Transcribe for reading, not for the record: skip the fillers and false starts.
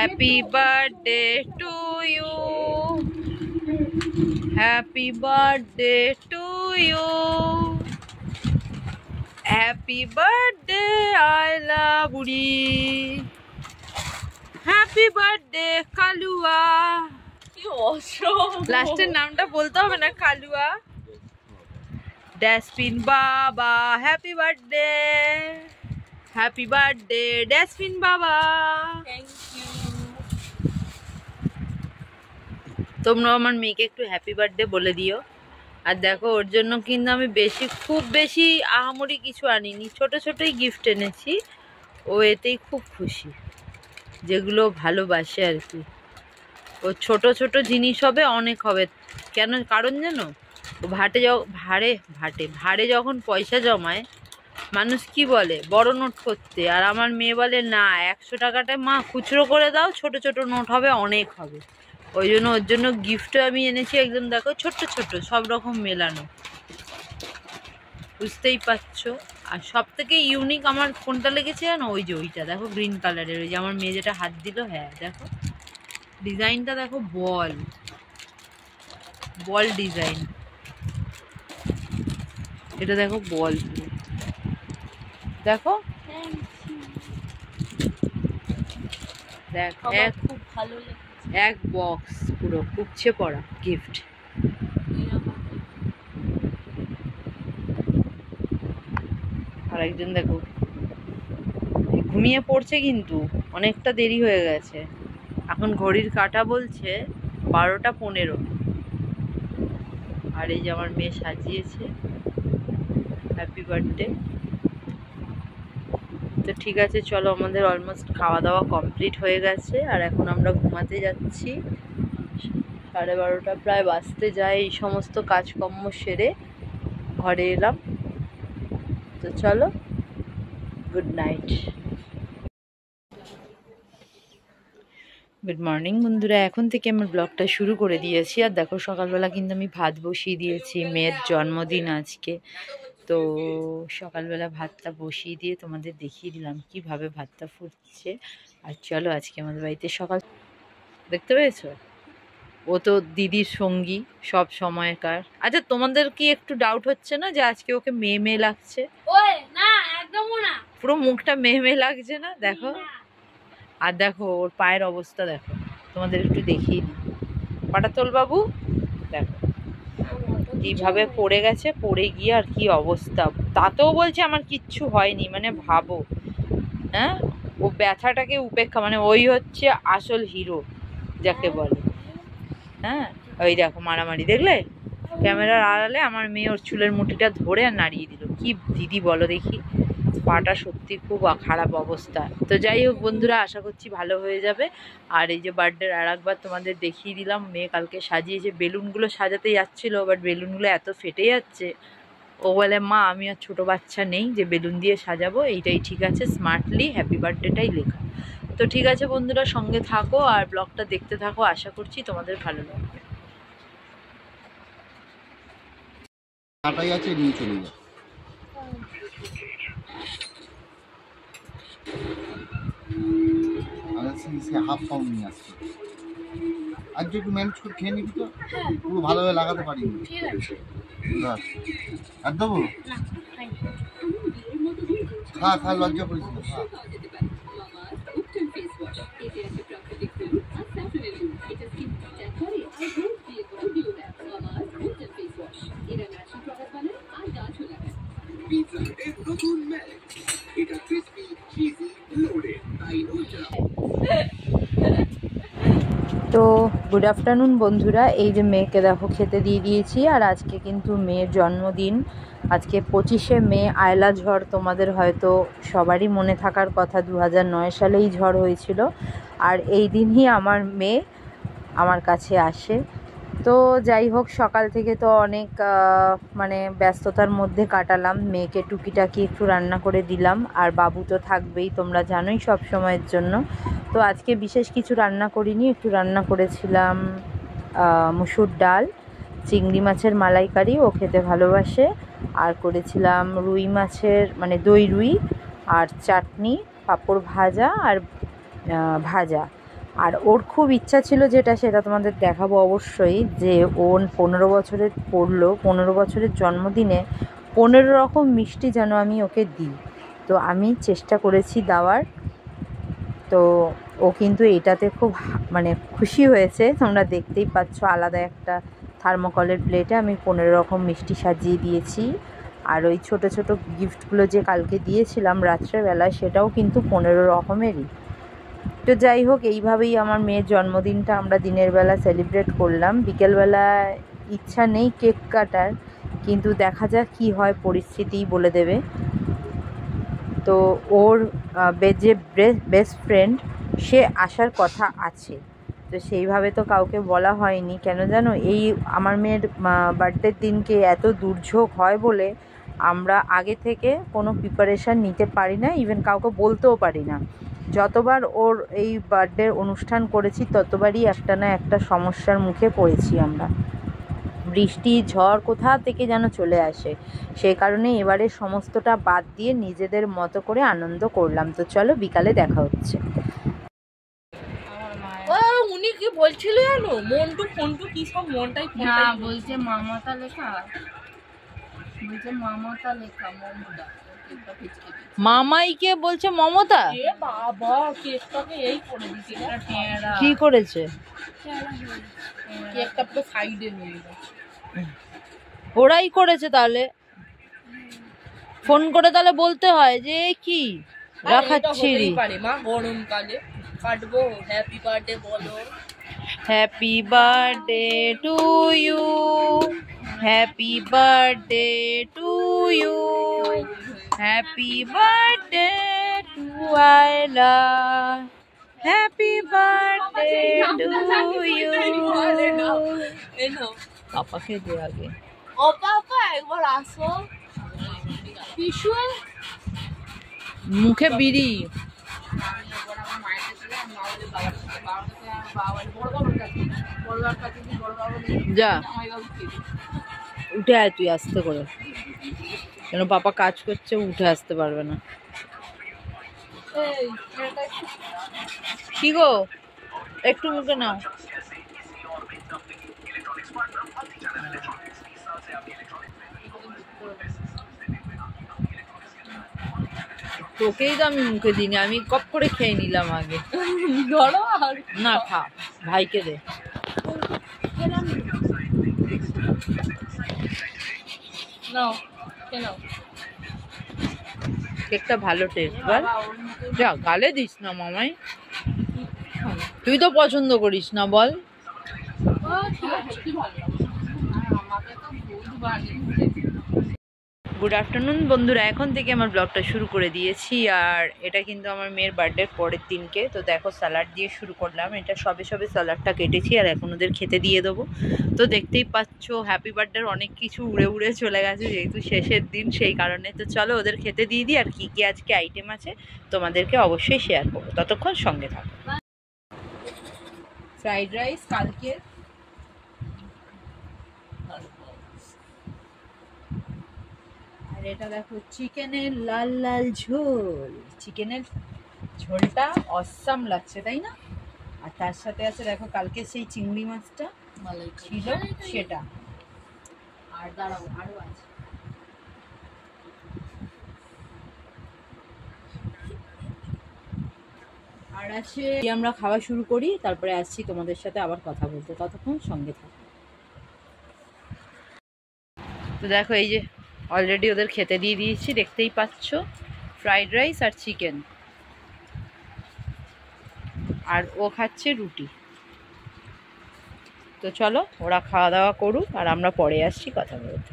Happy birthday to you, happy birthday to you, happy birthday Ayla বুড়ি, happy birthday কালুয়া। লাস্টের নামটা বলতে হবে না, কালুয়া। ড্যাসপিন বাবা হ্যাপি বার্থডে, হ্যাপি বার্থডে ড্যাসপিন বাবা। Thank you. তোমরা আমার মেয়েকে একটু হ্যাপি বার্থডে বলে দিও। আর দেখো ওর জন্য কিন্তু আমি খুব বেশি আহামরি কিছু আনিনি, ছোট ছোটই গিফট এনেছি। ও এতেই খুব খুশি, যেগুলো ভালোবাসে আর কি। ও ছোট ছোট জিনিস হবে, অনেক হবে। কেন? কারণ জানো, ও ভাড়ে যখন পয়সা জমায়, মানুষ কি বলে বড় নোট করতে, আর আমার মেয়ে বলে না 100 টাকাটা মা খুচরো করে দাও, ছোট ছোট নোট হবে, অনেক হবে। ওই জন্য ওর জন্য গিফটও আমি এনেছি একদম, দেখো ছোট্ট ছোট্ট সব রকম মেলানো, বুঝতেই পারছো। আর সব থেকে ইউনিক আমার কোনটা লেগেছে জানো? ওই যে ওইটা দেখো, গ্রিন কালারের, ওই যে আমার মেয়ে যেটা হাত দিল। হ্যাঁ দেখো ডিজাইনটা দেখো, বল ডিজাইন, এটা দেখো বল, দেখো দেখ, খুব ভালো লেগেছে। এক বক্স পুরো কুপছে পড়া গিফট। আর একজন দেখো ঘুমিয়ে পড়ছে, কিন্তু অনেকটা দেরি হয়ে গেছে। এখন ঘড়ির কাঁটা বলছে 12টা 15। আর এই যে আমার মেয়ে সাজিয়েছে হ্যাপি বার্থডে। তো ঠিক আছে, চলো, আমাদের অলমোস্ট খাওয়া দাওয়া কমপ্লিট হয়ে গেছে, আর এখন আমরা ঘুমাতে যাচ্ছি। 12:30 প্রায় বাজতে যায়। এই সমস্ত কাজকর্ম সেরে ঘরে এলাম। তো চলো, গুড নাইট। গুড মর্নিং বন্ধুরা, এখন থেকে আমার ব্লগটা শুরু করে দিয়েছি। আর দেখো সকালবেলা কিন্তু আমি ভাত বসিয়ে দিয়েছি, মেয়ের জন্মদিন আজকে। তো সকালবেলা ভাতটা বসিয়ে দিয়ে তোমাদের দেখিয়ে দিলাম কিভাবে ভাতটা ফুটছে। আর চলো, আজকে আমাদের বাড়িতে সকাল, দেখতে পেয়েছো, ও তো দিদির সঙ্গী সব সময়কার। আচ্ছা, তোমাদের কি একটু ডাউট হচ্ছে না যে আজকে ওকে মেয়ে মেয়ে লাগছে? না, একদম না, পুরো মুখটা মেয়ে মেয়ে লাগছে না? দেখো, আর দেখো ওর পায়ের অবস্থা দেখো, তোমাদের একটু দেখিয়ে দিই। পাটাতল বাবু দেখো কিভাবে পড়ে গেছে, পড়ে গিয়ে আর কি অবস্থা। তাতেও বলছে আমার কিচ্ছু হয়নি, মানে ভাবো। হ্যাঁ, ও ব্যথাটাকে উপেক্ষা, মানে ওই হচ্ছে আসল হিরো যাকে বলে। হ্যাঁ, ওই দেখো মারামারি, দেখলে ক্যামেরার আড়ালে আমার মেয়ে ওর চুলের মুঠিটা ধরে আর নাড়িয়ে দিল। কি দিদি বলো দেখি, পাটা সত্যি খুব খারাপ অবস্থা। তো যাই হোক বন্ধুরা, আশা করছি ভালো হয়ে যাবে। আর এই যে বার্থডের আর একবার তোমাদের দেখিয়ে দিলাম, মেয়ে কালকে সাজিয়েছে, বেলুনগুলো সাজাতে যাচ্ছিলো, বাট বেলুনগুলো এত ফেটে যাচ্ছে। ও বলে মা আমি আর ছোটো বাচ্চা নেই যে বেলুন দিয়ে সাজাবো, এইটাই ঠিক আছে, স্মার্টলি হ্যাপি বার্থডেটাই লেখা। তো ঠিক আছে বন্ধুরা, সঙ্গে থাকো আর ব্লগটা দেখতে থাকো, আশা করছি তোমাদের ভালো লাগবে। আছে, নিয়ে চলে যাও। সে হাফ পাউন্ড নিয়ে আসছে। আর যে একটু ম্যানেজ করে খেয়ে নিবি তো, পুরো ভালোভাবে লাগাতে পারিনি। আর দেবো খা লজ্জা করিস না, খা। তো গুড আফটারনুন বন্ধুরা, এই যে মেয়েকে দেখো খেতে দিয়ে দিয়েছি। আর আজকে কিন্তু মেয়ের জন্মদিন, আজকে 25শে মে। আয়লা ঝড় তোমাদের হয়তো সবারই মনে থাকার কথা, 2009 সালেই ঝড় হয়েছিল। আর এই দিনই আমার মেয়ে আমার কাছে আসে। তো যাই হোক, সকাল থেকে তো অনেক মানে ব্যস্ততার মধ্যে কাটালাম। মেয়েকে টুকিটাকি একটু রান্না করে দিলাম, আর বাবু তো থাকবেই, তোমরা জানোই সব সময়ের জন্য। তো আজকে বিশেষ কিছু রান্না করিনি, একটু রান্না করেছিলাম মুসুর ডাল, চিংড়ি মাছের মালাইকারি, ও খেতে ভালোবাসে। আর করেছিলাম রুই মাছের, মানে দই রুই, আর চাটনি, পাঁপড় ভাজা আর ভাজা। আর ওর খুব ইচ্ছা ছিল যেটা, সেটা তোমাদের দেখাবো অবশ্যই, যে ও 15 বছরের পড়লো, 15 বছরের জন্মদিনে 15 রকম মিষ্টি যেন আমি ওকে দিই। তো আমি চেষ্টা করেছি দেওয়ার। তো ও কিন্তু এটাতে খুব মানে খুশি হয়েছে। তোমরা দেখতেই পাচ্ছ, আলাদা একটা থার্মোকলের প্লেটে আমি 15 রকম মিষ্টি সাজিয়ে দিয়েছি। আর ওই ছোট ছোট গিফটগুলো যে কালকে দিয়েছিলাম রাত্রেবেলায়, সেটাও কিন্তু 15 রকমেরই। তো যাই হোক, এইভাবেই আমার মেয়ের জন্মদিনটা আমরা দিনের বেলা সেলিব্রেট করলাম। বিকেলবেলা ইচ্ছা নেই কেক কাটার, কিন্তু দেখা যাক কী হয়, পরিস্থিতিই বলে দেবে। তো ওর যে বেস্ট ফ্রেন্ড, সে আসার কথা আছে। তো সেইভাবে তো কাউকে বলা হয়নি। কেন জানো, এই আমার মেয়ের বার্থডের দিনকে এত দুর্যোগ হয় বলে আমরা আগে থেকে কোনো প্রিপারেশান নিতে পারি না, ইভেন কাউকে বলতেও পারি না। যতবার ওর এই বার্থডে অনুষ্ঠান করেছি, ততবারই একটা না একটা সমস্যার মুখে পড়েছি আমরা। বৃষ্টি ঝড় কোথা থেকে যেন চলে আসে। সেই কারণে এবারে সমস্তটা বাদ দিয়ে নিজেদের মতো করে আনন্দ করলাম। তো চলো, বিকালে দেখা হচ্ছে। উনি কি বলছিল জানো, মন্টু ফন্টু কি সব মনটাই না বলছে মামাতা লেখা, বলছে মামাতা লেখা মমতা। মামাইকে বলছে মমতা? এ বাবা, কেকটাকে এই করে দিছে, কি করেছে? কেকটা পুরো সাইডে নিয়ে গেল। ওরাই করেছে তাহলে? ফোন করে তাহলে বলতে হয় যে কি রাখাচ্ছি। পারে মা, গরমকালে কাটবো। হ্যাপি বার্থডে বলো। Happy birthday to you, happy birthday to you, happy birthday to Ayla, happy birthday to you. পাপাকে দে আগে। ও পাপা একবার আসো। পিছু মুখে বিড়ি। যা উঠে আয় তুই আস্তে করে, কেন পাপা কাজ করছে, উঠে আসতে পারবে না। কি গো, একটু মুখে নাও। তোকেই তো আমি মুখে দিইনি, আমি কপ করে খেয়ে নিলাম আগে। ধরো আর না খা, ভাইকে দে। নাও, কেন কেকটা ভালো টেস্ট বল। যা গালে দিস না মামাই, তুই তো পছন্দ করিস না বল। গুড আফটারনুন বন্ধুরা, এখন থেকে আমার ব্লগটা শুরু করে দিয়েছি। আর এটা কিন্তু আমার মেয়ের বার্থডের পরের দিনকে। তো দেখো, স্যালাড দিয়ে শুরু করলাম। এটা সবে সবে স্যালাডটা কেটেছি, আর এখন ওদের খেতে দিয়ে দেবো। তো দেখতেই পাচ্ছ, হ্যাপি বার্থডের অনেক কিছু উড়ে উড়ে চলে গেছে, যেহেতু শেষের দিন সেই কারণে। তো চলো ওদের খেতে দিয়ে দিই, আর কী কী আজকে আইটেম আছে তোমাদেরকে অবশ্যই শেয়ার করবো। ততক্ষণ সঙ্গে থাকো। ফ্রাইড রাইস কালকে, আর এটা দেখো চিকেনের লাল লাল ঝোল। চিকেনের ঝোলটা অসাম লাগছে, তাই না? আর তার সাথে আছে দেখো কালকে সেই চিংড়ি মাছটা ছিল সেটা। আর দাঁড়াও, আরো আছে। আর আছে, আমরা খাওয়া শুরু করি, তারপরে আসছি তোমাদের সাথে আবার কথা বলতে। ততক্ষণ সঙ্গে থাকো। তো দেখো, এই যে অলরেডি ওদের খেতে দিয়ে দিয়েছি, দেখতেই পাচ্ছ। ফ্রাইড রাইস আর চিকেন, আর ও খাচ্ছে রুটি। তো চলো ওরা খাওয়া দাওয়া করুক, আর আমরা পরে আসছি কথা বলতে।